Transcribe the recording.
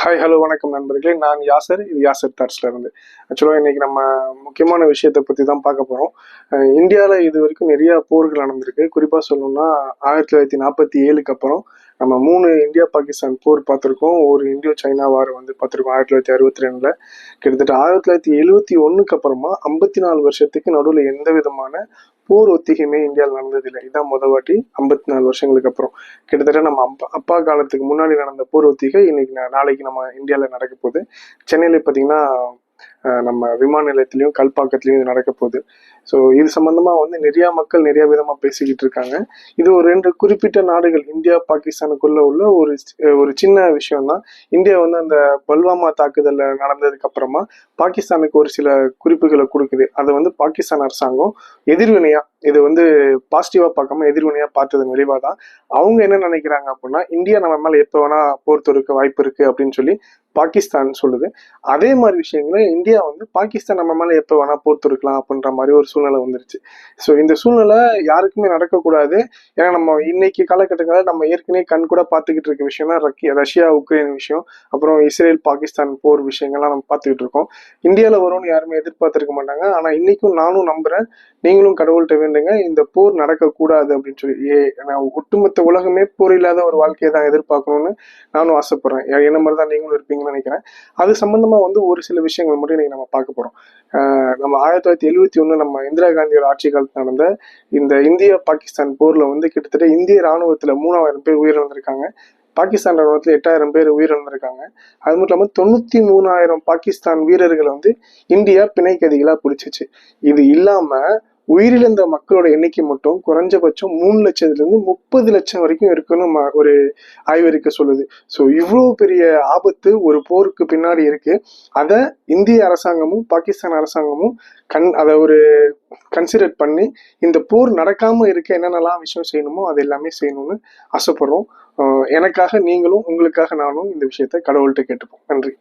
Hi hello வணக்கம் நண்பர்களே. நான் யாசர். இது யாசர் தாட்ஸ்ல இருந்து. ஆக்சுவலாக இன்னைக்கு நம்ம முக்கியமான விஷயத்தை பற்றி தான் பார்க்க போகிறோம். இந்தியாவில் இது வரைக்கும் நிறைய போர்கள் நடந்திருக்கு. குறிப்பாக சொல்லணும்னா 1947க்கு அப்புறம் நம்ம 3 இந்தியா பாகிஸ்தான் போர் பார்த்துருக்கோம். ஒரு இந்தியோ சைனா வார் பார்த்துருக்கோம் 1962. கிட்டத்தட்ட 1971க்கு அப்புறமா 54 வருஷத்துக்கு நடுவில் எந்த விதமான போர் ஒத்திகையுமே இந்தியாவில் நடந்ததில்லை. இதுதான் முதல் வாட்டி 54 வருஷங்களுக்கு அப்புறம். கிட்டத்தட்ட நம்ம அப்பா காலத்துக்கு முன்னாடி நடந்த போர் ஒத்திகை நாளைக்கு நம்ம இந்தியாவில் நடக்க போகுது. சென்னையில பார்த்தீங்கன்னா நம்ம விமான நிலையத்திலையும் கல்பாக்கத்திலையும் இது நடக்க போகுது. ஸோ இது சம்பந்தமா நிறைய மக்கள் நிறைய விதமா பேசிக்கிட்டு இருக்காங்க. இது ஒரு 2 குறிப்பிட்ட நாடுகள் இந்தியா பாகிஸ்தானுக்குள்ள உள்ள ஒரு சின்ன விஷயம் தான். இந்தியா அந்த பல்வாமா தாக்குதல் நடந்ததுக்கு அப்புறமா பாகிஸ்தானுக்கு ஒரு சில குறிப்புகளை கொடுக்குது. அதை பாகிஸ்தான் அரசாங்கம் எதிர்வினையா இது பாசிட்டிவா பார்க்காம எதிர்வினையா பார்த்ததன் விளைவாதான் அவங்க என்ன நினைக்கிறாங்க அப்படின்னா, இந்தியா நம்ம மேல எப்ப வேணா போர் தொடுக்க வாய்ப்பு இருக்கு அப்படின்னு சொல்லி பாகிஸ்தான் சொல்லுது. அதே மாதிரி விஷயங்களை இந்தியா பாகிஸ்தான் நம்ம மேல எப்ப வேணா போர் தொடுக்கலாம் அப்படின்ற மாதிரி ஒரு சூழ்நிலை வந்துருச்சு. ஸோ இந்த சூழ்நிலை யாருக்குமே நடக்கக்கூடாது. ஏன்னா நம்ம இன்னைக்கு காலகட்டங்களில் நம்ம ஏற்கனவே கண் கூட பார்த்துக்கிட்டு இருக்க விஷயம்னா ரஷ்யா உக்ரைன் விஷயம், அப்புறம் இஸ்ரேல் பாகிஸ்தான் போர் விஷயங்கள்லாம் நம்ம பார்த்துக்கிட்டு இருக்கோம். இந்தியாவில் வரும்னு யாருமே எதிர்பார்த்திருக்க மாட்டாங்க. ஆனா இன்னைக்கும் நானும் நம்புறேன், நீங்களும் கடவுள்கிட்ட வேண்டுங்க இந்த போர் நடக்கக்கூடாது அப்படின்னு சொல்லி. ஒட்டுமொத்த உலகமே போர் இல்லாத ஒரு வாழ்க்கையை தான் எதிர்பார்க்கணும்னு நானும் ஆசைப்படுறேன். என்ன மாதிரி தான் நீங்களும் இருப்பீங்கன்னு நினைக்கிறேன். அது சம்பந்தமா ஒரு சில விஷயங்கள் மட்டும் இன்னைக்கு நம்ம பார்க்க போறோம். நம்ம 1971 நம்ம இந்திரா காந்தியோட ஆட்சி காலத்தில் நடந்த இந்த இந்தியா பாகிஸ்தான் போர்ல கிட்டத்தட்ட இந்திய ராணுவத்துல 3000 பேர் உயிரிழந்திருக்காங்க. பாகிஸ்தான் ராணுவத்துல 8000 பேர் உயிரிழந்திருக்காங்க. அது மட்டும் இல்லாம 93,000 பாகிஸ்தான் வீரர்களை இந்தியா பிணை கைதிகளா பிடிச்சிச்சு. இது இல்லாம உயிரிழந்த மக்களோட எண்ணிக்கை மட்டும் குறைஞ்சபட்சம் 3 லட்சத்துல 30 லட்சம் வரைக்கும் இருக்குன்னு ஒரு ஆய்வறிக்கை சொல்லுது. ஸோ இவ்வளவு பெரிய ஆபத்து ஒரு போருக்கு பின்னாடி இருக்கு. அதை இந்திய அரசாங்கமும் பாகிஸ்தான் அரசாங்கமும் அதை ஒரு கன்சிடர் பண்ணி இந்த போர் நடக்காம இருக்க என்னென்னலாம் விஷயம் செய்யணுமோ அது எல்லாமே செய்யணும்னு ஆசைப்படுறோம். எனக்காக நீங்களும் உங்களுக்காக நானும் இந்த விஷயத்த கடவுள்கிட்ட கேட்டுப்போம். நன்றி.